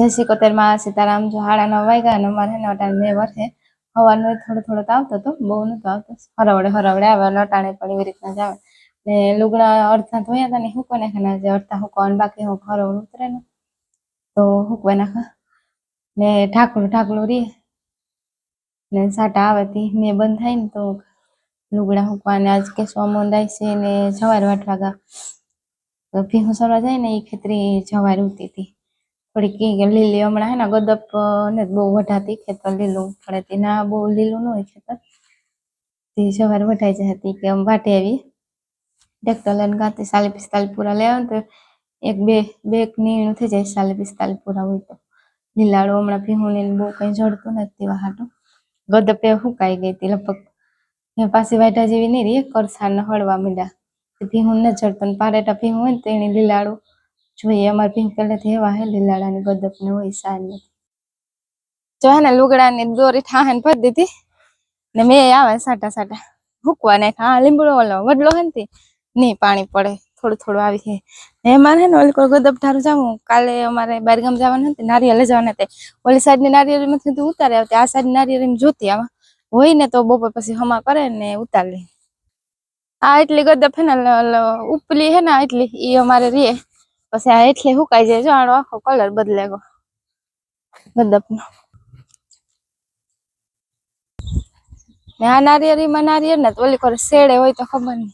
જય શ્રી કોતેરમાં સીતારામ જો 9:30 વાગ્યા અને અમારે ને અટાણે મેં વરસે હવાનો થોડો થોડો આવતો હતો, બહુ નતો આવતો, હરવડે આવે અટાણે પણ એવી રીતના જ આવે ને. લુગડા અડધા ધોયા હતા ને હુકવા નાખ્યા, જે અડધા હુકવાનું બાકી હું હરવડ ઉતરે ને તો હુકવા નાખા ને ઢાકલું રે ને સાટા આવે તે મેં બંધ થાય ને તો લુગડા હુકવાને. આજ કે સોમંદાય છે ને જવાર વાટવા ગા તો ભીહું સરવા જાય ને એ ખેતરી જવાર ઉતી હતી થોડીક લીલી. હમણાં હે ને ગદપ ને બહુ વઢાતી, ખેતર લીલું પડે તે ના બહુ લીલું ન હોય ખેતર, તે સવાર વઢાઈ જાય હતી કે આમ વાટે આવી ટ્રેક્ટર લઈને ગાતી 40-45 પૂરા લેવા તો બે નીણું થઈ જાય. 40-45 પૂરા હોય તો લીલાડું હમણાં ભીહું ને બહુ કઈ જડતું નથી તેવા હાટું. ગદપે હુકાઈ ગઈ હતી લગભગ પાછી વાટા જેવી નહીં રહી, કરસાને હળવા મીંડા ભીહું ન જડતું. પારેટા ભીહું હોય ને તો એને લીલાડું જોઈએ. અમારે ભીહું પહેલેથી એવા હે લીલાડાની ગદપ ને હોય સાર ને જો હે ને લુગડાની દોરી ઠાહે ને ભરી દીધી ને મેં આવે સાટા હુકવા નાખ્યા. હા લીમડો ઓલો વડલો હે ને નહીં પાણી પડે થોડું આવી છે. એમાં હે ને ઓલી કોઈ ગદપ ધારું જાવું, કાલે અમારે બારગામ જવાનું હતી, નારિયેળ લઈ જવાના હતા. ઓલી સાઈડ ની નારિયેળ માંથી ઉતારે આવતી, આ સાઈડ નારિયેળ જોતી આમાં હોય ને તો બપોર પછી હમા કરે ને ઉતાર લે. આ એટલી ગદપ હે ને ઉપલી હે ને એટલી ઈ અમારે રે પછી આ એટલે હુકાઈ જાય. જો આનો આખો કલર બદલે ગયો ગદપનો. ને આ નારિયેળીમાં નારિયેળ ને ઓલી કોઈ શેડે હોય તો ખબર નહીં.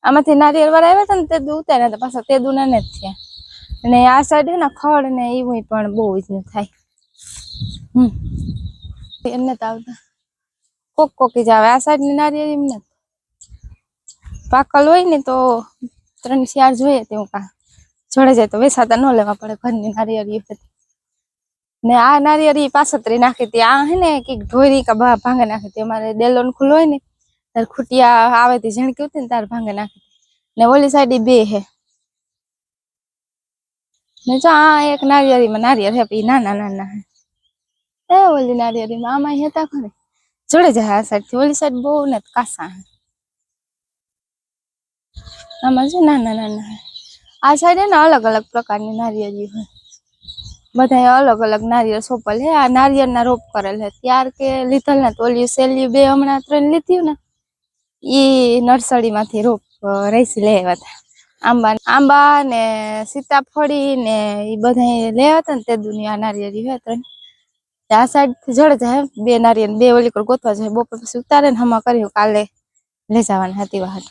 આમાંથી નારિયેળ વાળા આવ્યા હતા ને તે દુ ઉતાર્યા હતા, પાછા તે દુ ને જ થયા. અને આ સાઈડ હે ને ખડ ને એવું પણ બહુ જ ન થાય. એમને તો આવતા કોકી જ આવે. આ સાઈડ ની નારિયેળ એમને પાકલ હોય ને તો 3-4 જોઈએ તેવું કા જોડે જાય તો વેસાતા ન લેવા પડે ઘરની નારિયેળી હતી ને. આ નારિયેળી પાછતરી નાખી હતી. આ હે ને કઈક ઢોરી કા ભાંગે નાખી હતી. અમારે ડેલોન ખુલ્લો હોય ને તાર ખૂટિયા આવે તે ઝીણકી હતી ને તાર ભાંગે નાખી હતી. ને ઓલી સાઈડ બે હે ને જો આ એક નારિયેળીમાં નારિયેળ હે પછી નાના હે એ ઓલી નારિયેળીમાં આમાં હેતા ખરે જોડે જાય. આ સાઈડ થી ઓલી સાઈડ બહુ ને કાસા હે, આમાં છે નાના હે. આ સાઈડ હે ને અલગ અલગ પ્રકારની નારિયેળી હોય, બધા અલગ અલગ નારિયેળ સોપલ હે. આ નારિયેળ ના રોપ કરેલ હે ત્યાર કે લીધલ ને તો ઓલી સેલી બે હમણાં 3 લીધી ને ઈ નર્સરી માંથી રોપ રઈસી લેવા હતા. આંબા ને સીતાફળી ને ઈ બધા લેવા હતા ને તે દુનિયા નારિયેળી હે 3. આ સાઈડ થી જડે જાય બે નારિયેળ, બે ઓલી પર ગોતવા જાય. બપોર પછી ઉતારે ને હમા કર્યું કાલે લઈ જવાના હતી વાહટ.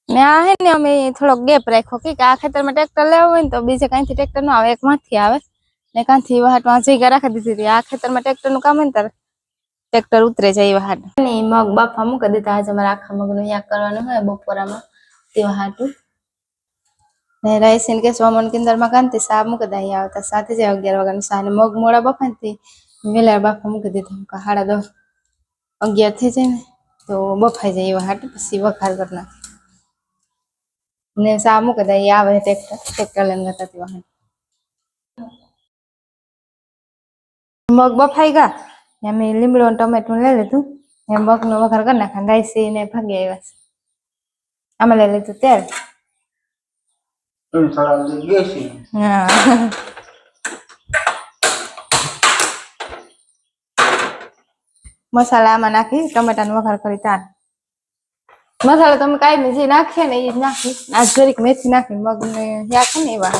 ને આ હે ને અમે થોડોક ગેપ રાખ્યો કે આ ખેતરમાં ટ્રેક્ટર લેવું હોય ને તો બીજે કાંઈથી ટ્રેક્ટર ન આવે, એક માંથી આવે ને કાંથી વાહટમાં જગ્યા રાખી દીધી હતી. આ ખેતરમાં ટ્રેક્ટર નું કામ હોય ને તારે ટ્રેક્ટર ઉતરે જાય વાહટ. મગ બાફા મૂકી દીધા. આજે અમારે આખા મગનું યાક કરવાનું હોય બપોરામાં તેવા હાટું ને રાઈસીન કે સોમન કિંદરમાં કાંતિ સા મૂકી દે. અહીંયા આવતા સાથે જ 11 વાગ્યાનું સા ને મગ મોડા બફાનથી વેલા બાફા મૂકી દીધા. 10:30-11 થઈ જાય ને તો બફાઈ જાય એવા હાટું પછી વઘાર કરી નાખે ને સા મૂકી દે. આવે ટ્રેક્ટર લઈને જતા તેવા મગ બફાઈ ગયા. અમે લીમડો ટમેટું લઈ લીધું ને મગનો વઘાર કરી નાખ્યા. રાઈસી ને ભાગી આવ્યા છે. આમાં લઈ લીધું તેલ. હા મસાલા આમાં નાખી ટમેટાનો વઘાર કરી તાર મસાલો તમે કાંઈ જે નાખીએ ને એ જ નાખી. આ જરીક મેથી નાખી મગ ને નાખે ને એવા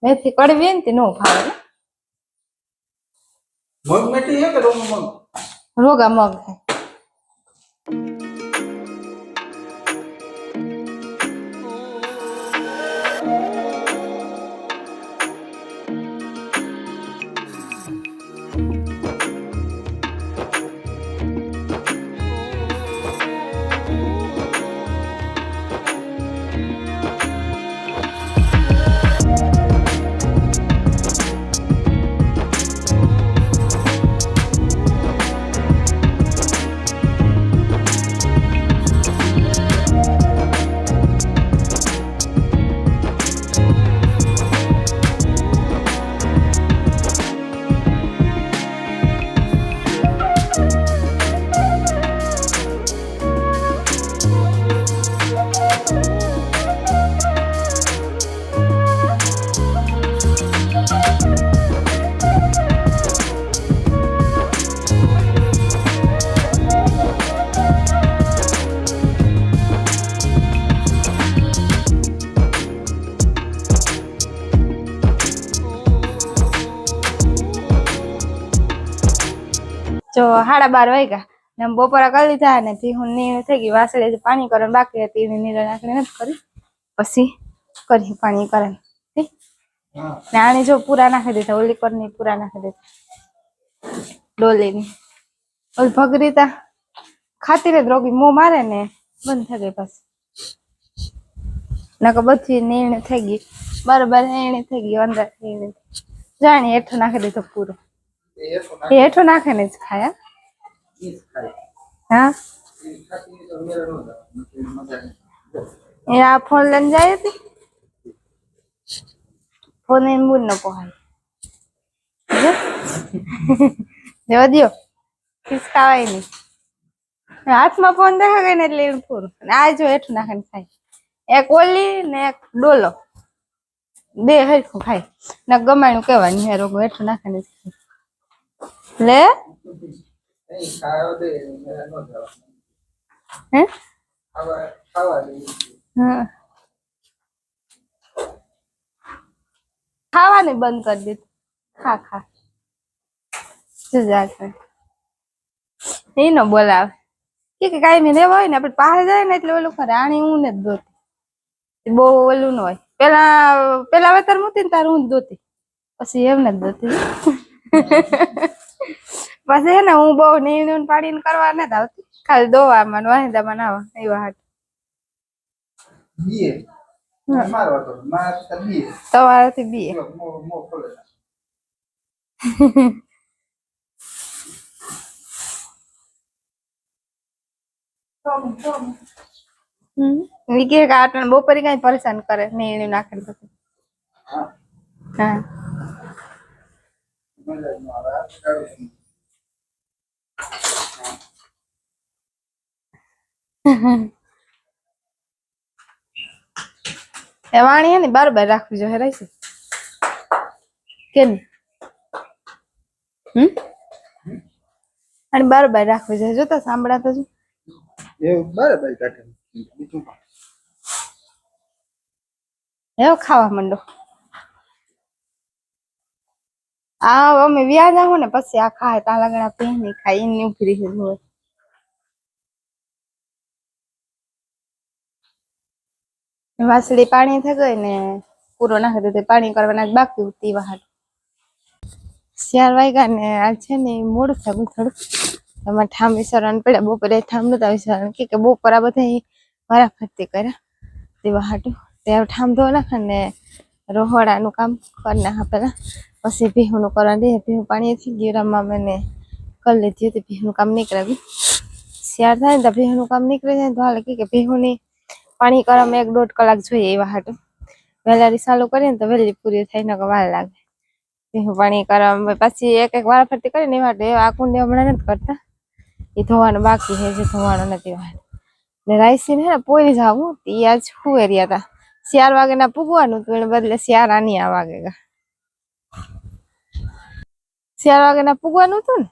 મેથી કડવી ને તે નો ભાવે. મગ મેથી હે કે રોગા મગ હે. જો 12:30 વાગ્યા ને આમ બપોરા કરી લીધા ને ભીહું નીણ થઈ ગઈ વાસળે પાણી કરવાનું બાકી હતી એની નીર નાખીને નથી કરી પછી કરી પાણી કરે ને આને જો પૂરા નાખી દીધા ઓલી કરની પૂરા નાખી દીધા ડોલીની ઓલી ભગરીતા ખાતી રે રોગી મોં મારે ને બંધ થઈ ગઈ પાછી નકર બધી નીણ થઈ ગઈ બરાબર નીણ થઈ ગઈ અંદર નીણ જાણી હેઠું નાખી દીધો પૂરો એ હેઠું નાખે ને જ ખાયા હા એ આ ફોન લઈને જાય હતી ફોન એને મૂડ ન પોહાય જવા દ્યો ખિસકાવાય નહીં હાથમાં ફોન દેખા ગઈ ને એટલે એનું પૂરું આ જો હેઠું નાખે ને ખાય એક ઓલી ને એક ડોલો બે હરખું ખાય ને ગમાણું કેવાનું હે રોગો હેઠું નાખે ને લે હે ખાવાનું બંધ કરી દીધું ખા ખા એ ન બોલાવે કે કાંઈ રેવા હોય ને આપડે પાસે જાય ને એટલે ઓલું ખરે આણી હું ને જ દોતી બહુ ઓલું ન હોય પેલા વેતર મૂતી ને તાર હું જ દોતી પછી એમને જ દોતી પછી હે ને હું બહુ નીણ પાડીને કરવા નથી આવતી ખાલી દોવામાં વાહિંદામાં ના આવે એવા હાટ તમારાથી બી બપોરે કઈ પરેશાન કરે નીણ નાખે પછી હા એ વાણી હે ને બરાબર રાખવી જોઈએ રહીશું કેમ અને બરાબર રાખવી જોઈએ જોતા સાંભળા તો બરાબર એવો ખાવા માંડો આ અમે વ્યાજ આવો ને પછી આ ખાય તા લગણા પી નહીં ખાય એની ઉભરી હોય વાસળી પાણી થઈ ગઈ ને પૂરો નાખી દીધો પાણી કરવાના બાકી ઉતી વાહટ 4 વાગ્યા ને આ છે ને મોડું થયું થોડું એમાં ઠામ વિસરણ પડ્યા બપોરે ઠામ નતા વિસરણ કે બપોરા બધા વારા ફરતી કર્યા તે વાહટ તે ઠામ ધો નાખે ને રોહડાનું કામ કરી નાખા પેલા પછી ભીહુંનું કરવા દે ભીહું પાણી થઈ ગયું રમવા મને કરી લીધી હતી ભીહુંનું કામ નીકળાવ્યું 4 થાય ને તો ભીહુંનું કામ નીકળી જાય તો હાલે કે ભીહુંની પાણી કરવામાં 1-1.5 કલાક જોઈએ એવા હાટું વહેલારી ચાલુ કરીએ ને તો વહેલી પૂરી થાય ને વાર લાગે ભીહું પાણી કરવામાં પછી એક વાર ફરતી કરીને એવા આ કુંડી હમણાં નથી કરતા એ ધોવાનું બાકી છે જે ધોવાનું નથી ને રાઈસી ને પોરી જાવું એ આજ હુંવેર્યા હતા 4 વાગે ના પૂગવાનું તો એને બદલે 4 આની આ વાગે 4 વાગે ના પૂગવાનું હતું ને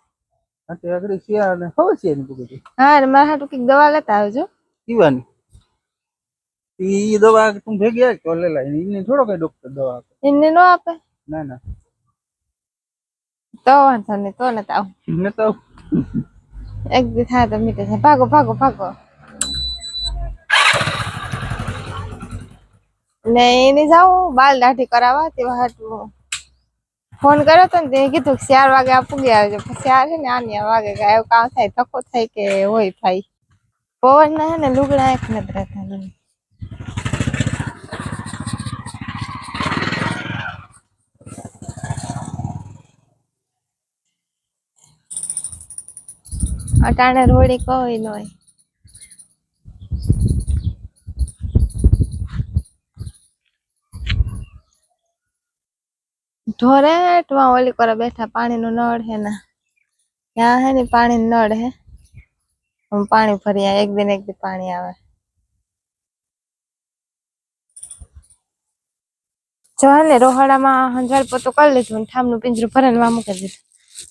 હા ને મારા હાટું કઈક દવા લેતા આવજો પીવાની ये दवा तुम भेज गया तो ले ला इन्हें थोड़ा कोई डॉक्टर दवा इन्हें नो आपे ना ना तो वांधो नहीं तो नता आव न तो एक दिन था तो मीटे से भागो भागो भागो नहीं जाऊं बाल दाढ़ी करावा ते हाटू फोन કર્યો તો ને તે કીધું 4 વાગે આ પૂગી આવજો પછી આ છે ને આની વાગે ગાયો કામ થાય તકો થાય કે હોય થાય પવન ના ને લુગડા એક નથી રહેતા અટાણે રોડી કોઈ નય ઢોરે ટવા ઓલી કરે બેઠા પાણીનો નળ હે ને ત્યાં હે ને પાણી નળ હે हम पानी भरिया एक दिन पानी आवे जो ने रोहड़ा में हंजाल पतो कर लीधुं ठाम नु पिंजरू भरन वा मूकी दीधुं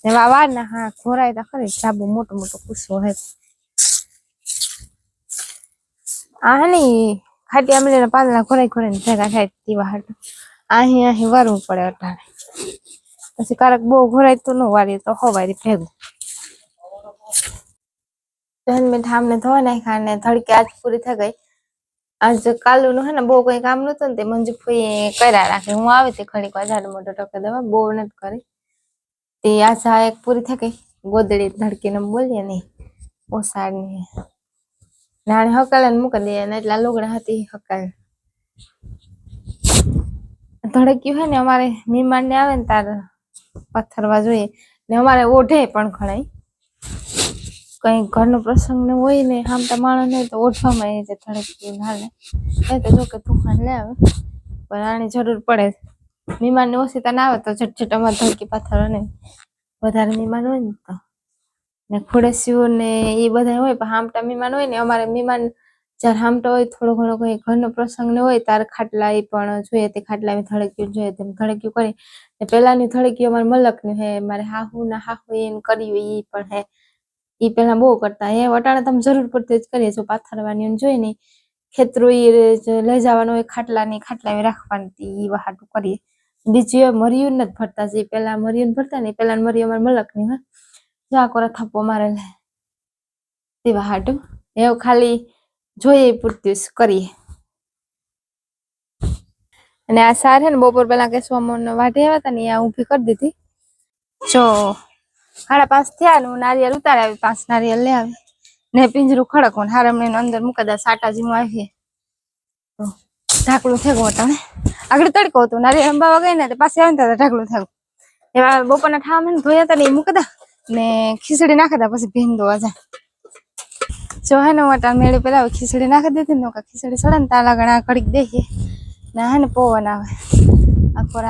ने वार ना हां खोराय तो खरी साबु मोटो मोटो कुसो है आ हनी खाटी आमले ना पालना खोराय खोराय ने भेगा थाय तीवा हाट आही आही वारવું પડે અટાણે પછી કારક બહુ ઘોરાય તો નો વારી તો હવારી ભેગું બહેન મેં ઠામને ધોઈ નાખ્યા અને ધડકી આજ પૂરી થઈ ગઈ. આજ કાલુનું હે ને બહુ કઈ કામ નતું ને તે મંજુ ફોઈએ કર્યા રાખે. હું આવી હતી ઘડીક વાર ઝાડુ મોઢું ટોકે દેવા, બહુ નથી કરી. તે આજ આ એક પૂરી થઈ ગઈ. ગોદડી ધડકીને બોલીએ નહીં ઓસાડની નાણે હકાલે ને મૂકી દઈએ ને એટલા લુગડા હતી હકાલે. ધડક્યું હે ને અમારે મહેમાન ને આવે ને તાર પથ્થરવા જોઈએ ને અમારે ઓઢે પણ ઘણાય કઈ ઘરનો પ્રસંગ ને હોય ને હામટા માણસ ને તો ઓઢવામાં એ જે ધડક્યું હાલે એ તો જો કે તુફાન લે આવે પણ આની જરૂર પડે. મહેમાન ને ઓછી તને આવે તો ઝટઝટ અમારે ધડકી પથ્થર ને વધારે મહેમાન હોય ને તો ને ખોડેસીઓ ને એ બધા હોય પણ હામટા મહેમાન હોય ને અમારે મહેમાન જ્યારે હામટા હોય થોડો ઘણો કઈ ઘરનો પ્રસંગ ને હોય તાર ખાટલા એ પણ જોઈએ તે ખાટલા ધડક્યું જોઈએ તેમ ધડક્યું કરી ને પેલાની ધડક્યું અમારે મલકની હે મારે હાહુ ના હાહુ એને કર્યું ઈ પણ હે ઈ પેલા બહુ કરતા હે વટાણે તમે જરૂર પડતી જ કરીએ છો પાથરવાની જોઈ ને ખેતરો લઈ જવાનું હોય ખાટલા રાખવાની ઈ વહાટું કરીએ. બીજું એ મરિયું નથી ભરતા જે પેલા મરિયું ભરતા ને પેલા મરિયું અમારે મલકની હે જા કોરા થપ્પો મારે તે વહાટું એવું ખાલી જોઈએ પૂરતું કરીએ. અને આ સાર હે ને બપોર પેલા કે સોમોન વાઢે આવ્યા હતા ને આ ઊભી કરી દીધી. જો 5:30 થયા ને નારિયેળ ઉતારે આવી 5 નારિયેળ લે આવી ને પિંજરું ખડકવું હારમણી અંદર મૂકી દે સાટાજી માં આવીએ તો ઢાકલું થઈ ગયું હતા આગળ તડકો હતો નારિયેળ અંબાવા ગઈ ને પાછી આવે ને ઢાકલું થયું એવા બપોરના ઠામ ને ધોયા હતા ને એ મૂકી દા ને ખીચડી નાખી દા પછી ભીંદવા જાય. જો હે ને વટા મેળે પેલા ખીચડી નાખી દીધી ને ખીચડી સડે ને તાલા ગણા કડીક દેખીએ ના હે ને પવન આવે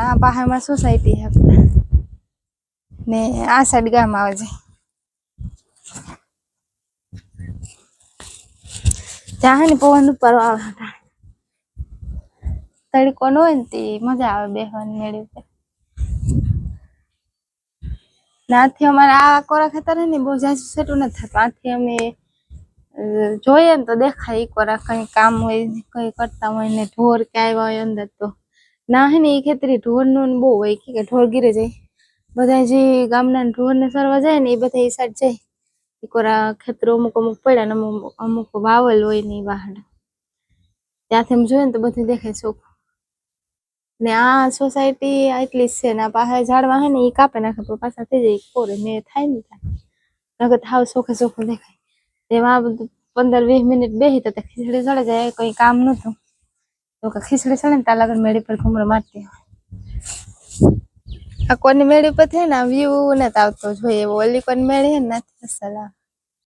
આ પાહામાં સોસાયટી હે ને આ સાઈડ ગામ આવે છે ત્યાં હે ને પવન ઉપર આવે તડકો ન હોય ને તે મજા આવે બેહવાની મેળી ઉપર. નાથી અમારે આ કોરા ખેતર હે ને બહુ જાજુ સેટું નથી થતું આથી અમે જોઈએ ને તો દેખાય એક વાર કઈ કામ હોય કઈ કરતા હોય ને ઢોર કે આવ્યા હોય અંદર તો ના હે ને એ ખેતરી ઢોર નું બહુ હોય કે ઢોર ગીરે જાય બધા જે ગામના ઢોર ને સરવા જાય ને એ બધા એ સાઈડ જાય એક વાર ખેતરો અમુક પડ્યા ને અમુક વાવલ હોય ને એ વાહડ ત્યાંથી એમ જોઈએ ને તો બધું દેખાય ચોખ્ખું. ને આ સોસાયટી એટલી જ છે ને પાસે ઝાડવા હે ને એ કાપે નાખે તો પાછા થઈ જાય કોરે ને થાય ને થાય થાવ ચોખ્ખે ચોખ્ખું દેખાય. તેમાં બધું 15-20 મિનિટ બેહી તો ખીચડી સડે જાય કઈ કામ નતું તો ખીચડી સડે ને તાલા મેળી પર ઘૂમરો મારતી આ કોની મેળી પર થાય ને વ્યૂ નથી આવતો જોઈએ ઓલી કોની મેળી હે ને નથી અસલ